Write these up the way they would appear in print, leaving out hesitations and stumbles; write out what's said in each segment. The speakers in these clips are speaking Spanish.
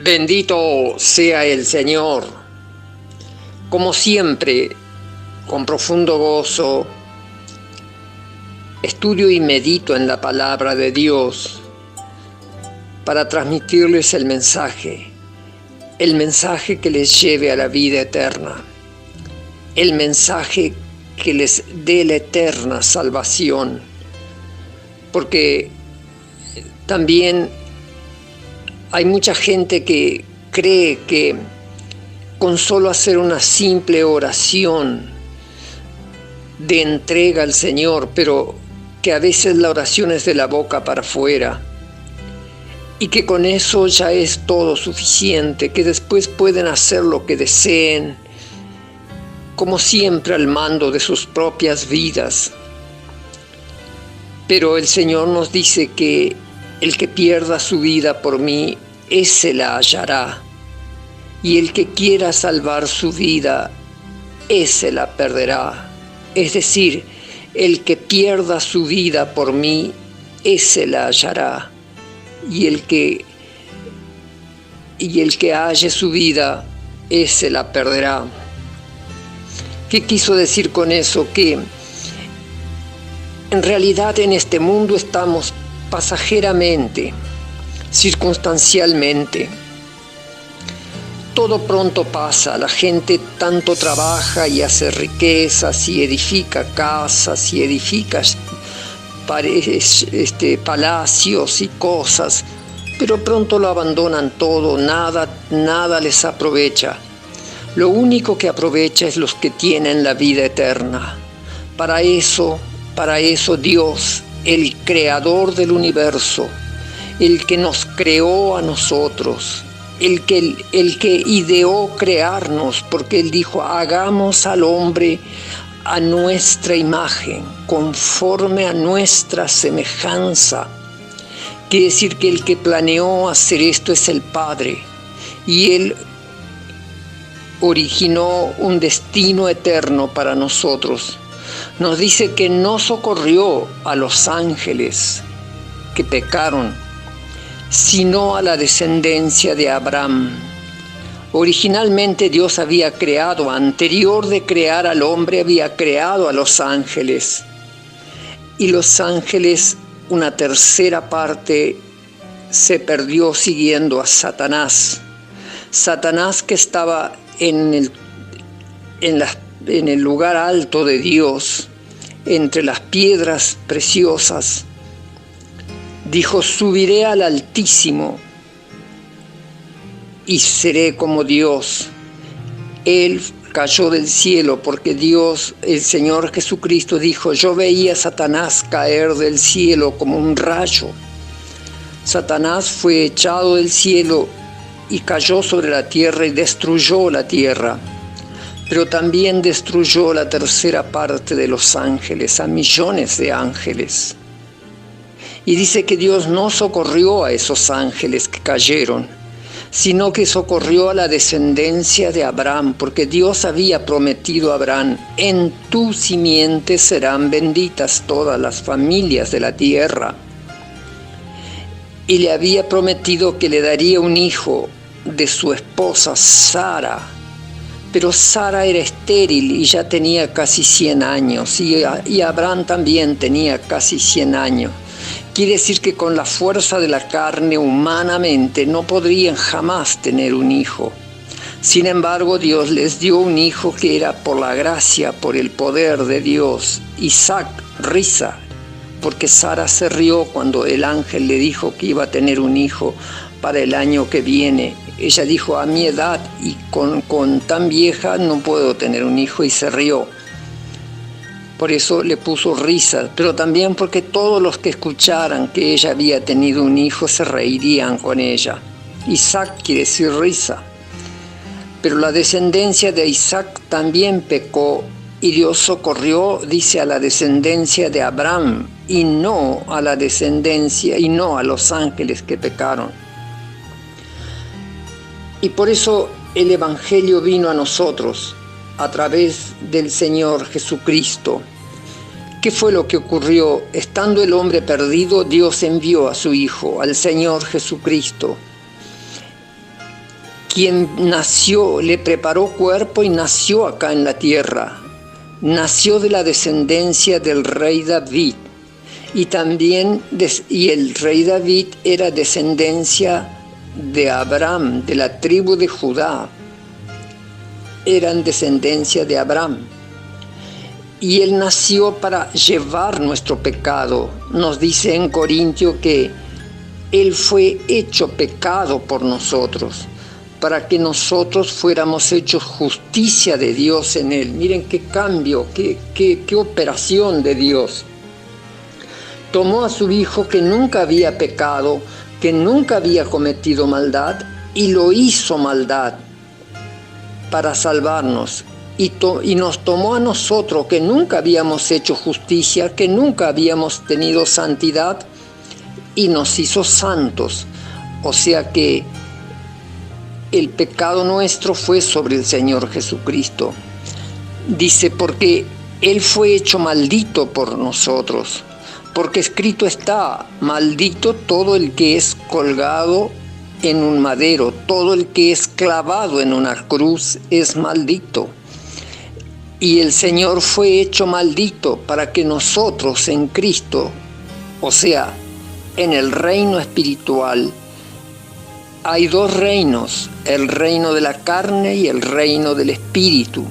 Bendito sea el Señor. Como siempre, con profundo gozo, estudio y medito en la palabra de Dios para transmitirles el mensaje que les lleve a la vida eterna, el mensaje que les dé la eterna salvación, porque también hay mucha gente que cree que con solo hacer una simple oración de entrega al Señor, pero que a veces la oración es de la boca para afuera, y que con eso ya es todo suficiente, que después pueden hacer lo que deseen, como siempre al mando de sus propias vidas. Pero el Señor nos dice que el que pierda su vida por mí, ese la hallará. Y el que quiera salvar su vida, ese la perderá. Es decir, el que pierda su vida por mí, ese la hallará. Y el que halle su vida, ese la perderá. ¿Qué quiso decir con eso? Que en realidad en este mundo estamos pasajeramente, circunstancialmente. Todo pronto pasa, la gente tanto trabaja y hace riquezas y edifica casas y edifica palacios y cosas, pero pronto lo abandonan todo, nada les aprovecha. Lo único que aprovecha es los que tienen la vida eterna. Para eso Dios, el creador del universo, el que nos creó a nosotros, el que ideó crearnos, porque Él dijo, hagamos al hombre a nuestra imagen, conforme a nuestra semejanza. Quiere decir que el que planeó hacer esto es el Padre, y Él originó un destino eterno para nosotros. Nos dice que no socorrió a los ángeles que pecaron, sino a la descendencia de Abraham. Originalmente Dios había creado, anterior de crear al hombre, había creado a los ángeles. Y los ángeles, una tercera parte, se perdió siguiendo a Satanás. Satanás, que estaba en el lugar alto de Dios, entre las piedras preciosas, dijo, subiré al Altísimo y seré como Dios. Él cayó del cielo porque Dios, el Señor Jesucristo, dijo, yo veía a Satanás caer del cielo como un rayo. Satanás fue echado del cielo y cayó sobre la tierra y destruyó la tierra, pero también destruyó la tercera parte de los ángeles, a millones de ángeles. Y dice que Dios no socorrió a esos ángeles que cayeron, sino que socorrió a la descendencia de Abraham, porque Dios había prometido a Abraham, en tu simiente serán benditas todas las familias de la tierra. Y le había prometido que le daría un hijo de su esposa Sara, pero Sara era estéril y ya tenía casi 100 años, y Abraham también tenía casi 100 años. Quiere decir que con la fuerza de la carne humanamente no podrían jamás tener un hijo. Sin embargo, Dios les dio un hijo que era por la gracia, por el poder de Dios. Isaac, risa, porque Sara se rió cuando el ángel le dijo que iba a tener un hijo para el año que viene. Ella dijo, a mi edad y con tan vieja no puedo tener un hijo, y se rió. Por eso le puso risa, pero también porque todos los que escucharan que ella había tenido un hijo se reirían con ella. Isaac quiere decir risa. Pero la descendencia de Isaac también pecó, y Dios socorrió, dice, a la descendencia de Abraham, y no a la descendencia, y no a los ángeles que pecaron. Y por eso el Evangelio vino a nosotros, a través del Señor Jesucristo. ¿Qué fue lo que ocurrió? Estando el hombre perdido, Dios envió a su Hijo, al Señor Jesucristo. quien nació, le preparó cuerpo y nació acá en la tierra. Nació de la descendencia del rey David. Y también, y el rey David era descendencia de Abraham, de la tribu de Judá. Eran descendencia de Abraham. Y él nació para llevar nuestro pecado. Nos dice en Corintio que él fue hecho pecado por nosotros, para que nosotros fuéramos hechos justicia de Dios en él. Miren qué cambio, qué operación de Dios. Tomó a su hijo que nunca había pecado, que nunca había cometido maldad, y lo hizo maldad para salvarnos. Y nos tomó a nosotros, que nunca habíamos hecho justicia, que nunca habíamos tenido santidad, y nos hizo santos. O sea que el pecado nuestro fue sobre el Señor Jesucristo. Dice, porque Él fue hecho maldito por nosotros, porque escrito está, maldito todo el que es colgado en un madero, todo el que es clavado en una cruz es maldito. Y el Señor fue hecho maldito para que nosotros en Cristo, o sea, en el reino espiritual, hay dos reinos, el reino de la carne y el reino del espíritu.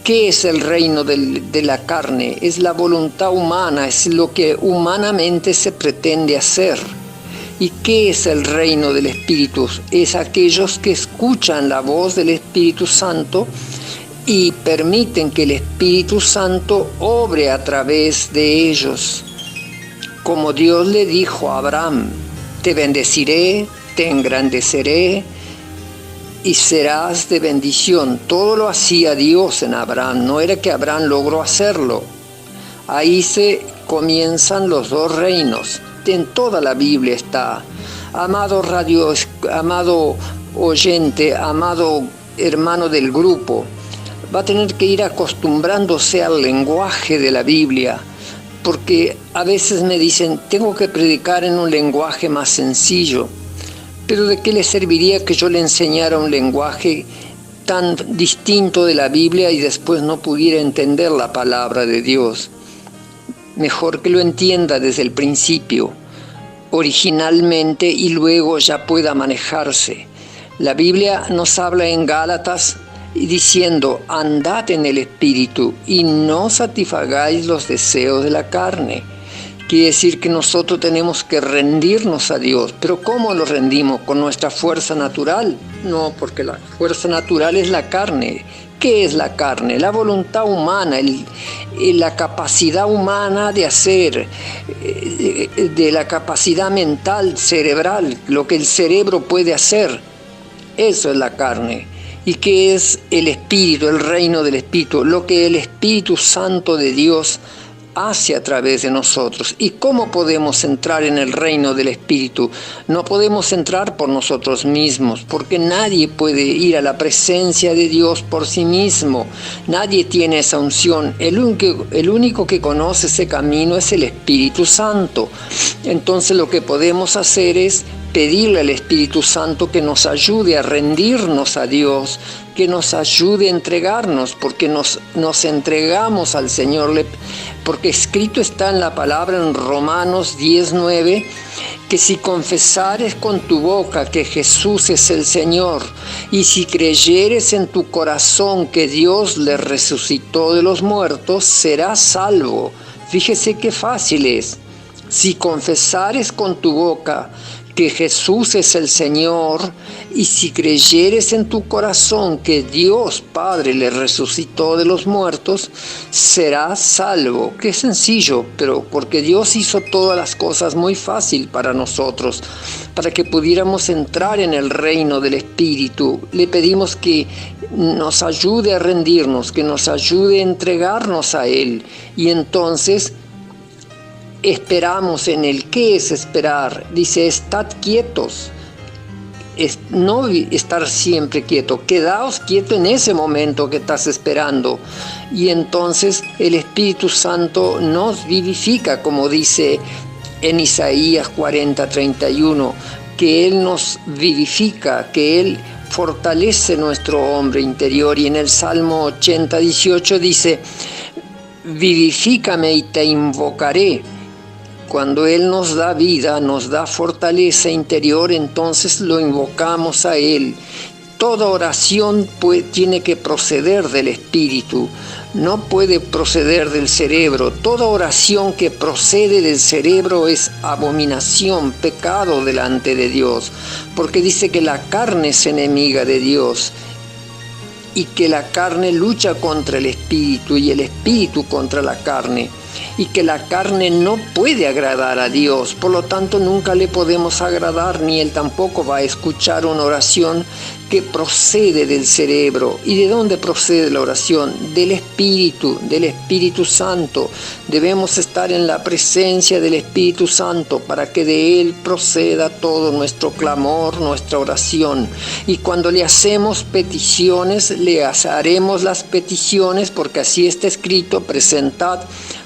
¿Qué es el reino de la carne? Es la voluntad humana, es lo que humanamente se pretende hacer. ¿Y qué es el reino del espíritu? Es aquellos que escuchan la voz del Espíritu Santo y permiten que el Espíritu Santo obre a través de ellos. Como Dios le dijo a Abraham, te bendeciré, te engrandeceré y serás de bendición. Todo lo hacía Dios en Abraham, no era que Abraham logró hacerlo. Ahí se comienzan los dos reinos. En toda la Biblia está. Amado oyente, amado hermano del grupo, va a tener que ir acostumbrándose al lenguaje de la Biblia, porque a veces me dicen, tengo que predicar en un lenguaje más sencillo. Pero ¿de qué le serviría que yo le enseñara un lenguaje tan distinto de la Biblia y después no pudiera entender la palabra de Dios? Mejor que lo entienda desde el principio, originalmente, y luego ya pueda manejarse. La Biblia nos habla en Gálatas diciendo, andad en el Espíritu y no satisfagáis los deseos de la carne. Quiere decir que nosotros tenemos que rendirnos a Dios. ¿Pero cómo lo rendimos? ¿Con nuestra fuerza natural? No, porque la fuerza natural es la carne. ¿Qué es la carne? La voluntad humana, la capacidad humana de hacer, de la capacidad mental, cerebral, lo que el cerebro puede hacer. Eso es la carne. ¿Y qué es el Espíritu, el reino del Espíritu? Lo que el Espíritu Santo de Dios hace a través de nosotros. ¿Y cómo podemos entrar en el reino del Espíritu? No podemos entrar por nosotros mismos, porque nadie puede ir a la presencia de Dios por sí mismo. Nadie tiene esa unción. El único que conoce ese camino es el Espíritu Santo. Entonces lo que podemos hacer es pedirle al Espíritu Santo que nos ayude a rendirnos a Dios, que nos ayude a entregarnos, porque nos entregamos al Señor, porque escrito está en la palabra en Romanos 10:9, que si confesares con tu boca que Jesús es el Señor, y si creyeres en tu corazón que Dios le resucitó de los muertos, serás salvo. Fíjese qué fácil es. Si confesares con tu boca que Jesús es el Señor, y si creyeres en tu corazón que Dios Padre le resucitó de los muertos, serás salvo. Qué sencillo, pero porque Dios hizo todas las cosas muy fácil para nosotros, para que pudiéramos entrar en el reino del Espíritu. Le pedimos que nos ayude a rendirnos, que nos ayude a entregarnos a Él, y entonces esperamos en Él. ¿Qué es esperar? Dice, estad quietos. No estar siempre quieto. Quedaos quieto en ese momento que estás esperando. Y entonces el Espíritu Santo nos vivifica, como dice en Isaías 40:31, que Él nos vivifica, que Él fortalece nuestro hombre interior. Y en el Salmo 80, 18 dice: vivifícame y te invocaré. Cuando Él nos da vida, nos da fortaleza interior, entonces lo invocamos a Él. Toda oración tiene que proceder del Espíritu, no puede proceder del cerebro. Toda oración que procede del cerebro es abominación, pecado delante de Dios, porque dice que la carne es enemiga de Dios y que la carne lucha contra el Espíritu y el Espíritu contra la carne, y que la carne no puede agradar a Dios. Por lo tanto, nunca le podemos agradar, ni Él tampoco va a escuchar una oración que procede del cerebro. ¿Y de dónde procede la oración? Del Espíritu Santo. Debemos estar en la presencia del Espíritu Santo para que de Él proceda todo nuestro clamor, nuestra oración. Y cuando le hacemos peticiones, le haremos las peticiones, porque así está escrito: presentad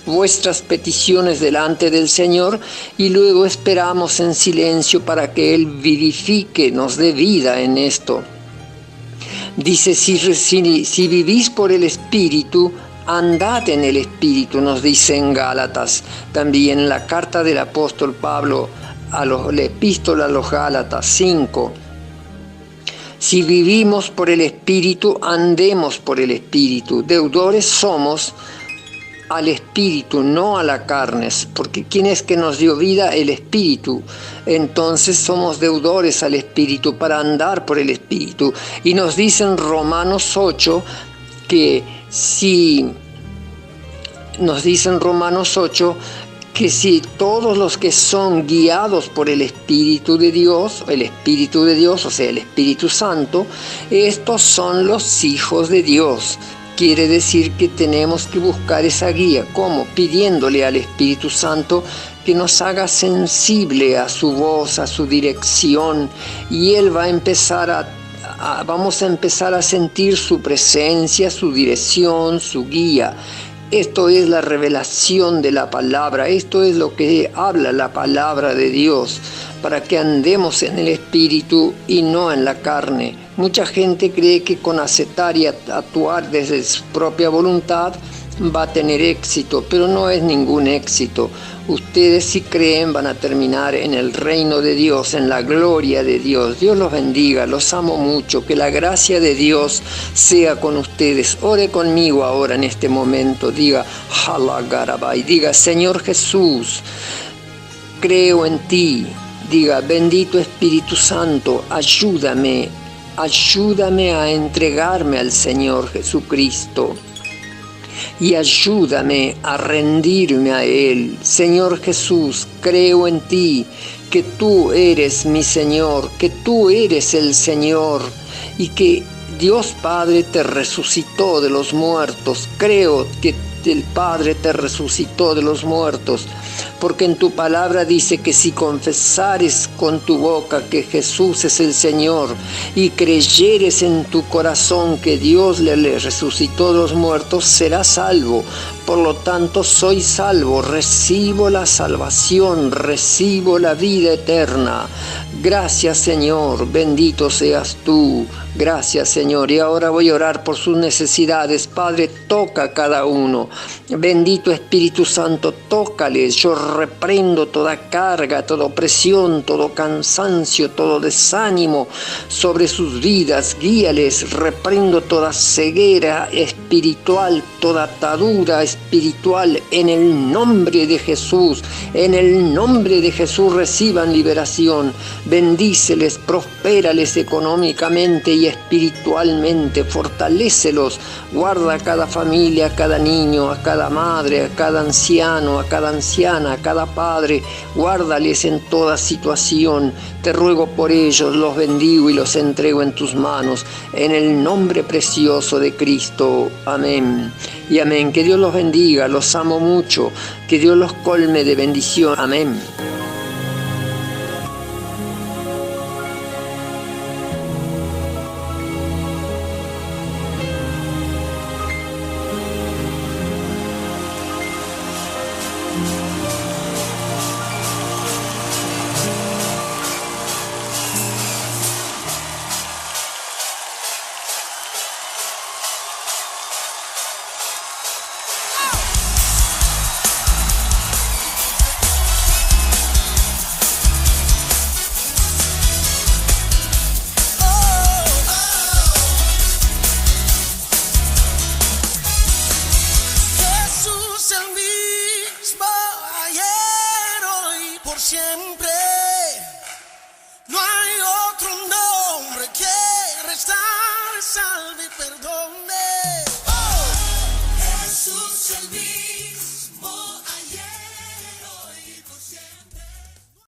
vuestras peticiones delante del Señor, y luego esperamos en silencio para que Él vivifique, nos dé vida en esto. Dice: si vivís por el Espíritu, andad en el Espíritu, nos dice en Gálatas. También en la carta del apóstol Pablo, la epístola a los Gálatas 5. Si vivimos por el Espíritu, andemos por el Espíritu. Deudores somos al Espíritu, no a la carne, porque ¿quién es que nos dio vida? El Espíritu. Entonces somos deudores al Espíritu para andar por el Espíritu. Y nos dicen Romanos 8 que si todos los que son guiados por el Espíritu de Dios, o sea, el Espíritu Santo, estos son los hijos de Dios. Quiere decir que tenemos que buscar esa guía. ¿Cómo? Pidiéndole al Espíritu Santo que nos haga sensible a su voz, a su dirección, y Él va a empezar vamos a empezar a sentir su presencia, su dirección, su guía. Esto es la revelación de la palabra, esto es lo que habla la palabra de Dios, para que andemos en el Espíritu y no en la carne. Mucha gente cree que con aceptar y actuar desde su propia voluntad va a tener éxito, pero no es ningún éxito. Ustedes, si creen, van a terminar en el reino de Dios, en la gloria de Dios. Dios los bendiga, los amo mucho, que la gracia de Dios sea con ustedes. Ore conmigo ahora en este momento, diga Halagarabay, diga: Señor Jesús, creo en ti. Diga: bendito Espíritu Santo, ayúdame a entregarme al Señor Jesucristo. Y ayúdame a rendirme a Él. Señor Jesús, creo en ti, que tú eres mi Señor, que tú eres el Señor, y que Dios Padre te resucitó de los muertos. Creo que el Padre te resucitó de los muertos, porque en tu palabra dice que si confesares con tu boca que Jesús es el Señor y creyeres en tu corazón que Dios le resucitó de los muertos, serás salvo. Por lo tanto, soy salvo, recibo la salvación, recibo la vida eterna. Gracias, Señor, bendito seas tú. Gracias, Señor. Y ahora voy a orar por sus necesidades. Padre, toca a cada uno. Bendito Espíritu Santo, tócales. Yo reprendo toda carga, toda opresión, todo cansancio, todo desánimo sobre sus vidas. Guíales. Reprendo toda ceguera espiritual, toda atadura espiritual. En el nombre de Jesús. En el nombre de Jesús reciban liberación. Bendíceles, prospérales económicamente y espiritualmente, fortalécelos, guarda a cada familia, a cada niño, a cada madre, a cada anciano, a cada anciana, a cada padre, guárdales en toda situación. Te ruego por ellos, los bendigo y los entrego en tus manos, en el nombre precioso de Cristo. Amén y amén. Que Dios los bendiga, los amo mucho, que Dios los colme de bendición. Amén.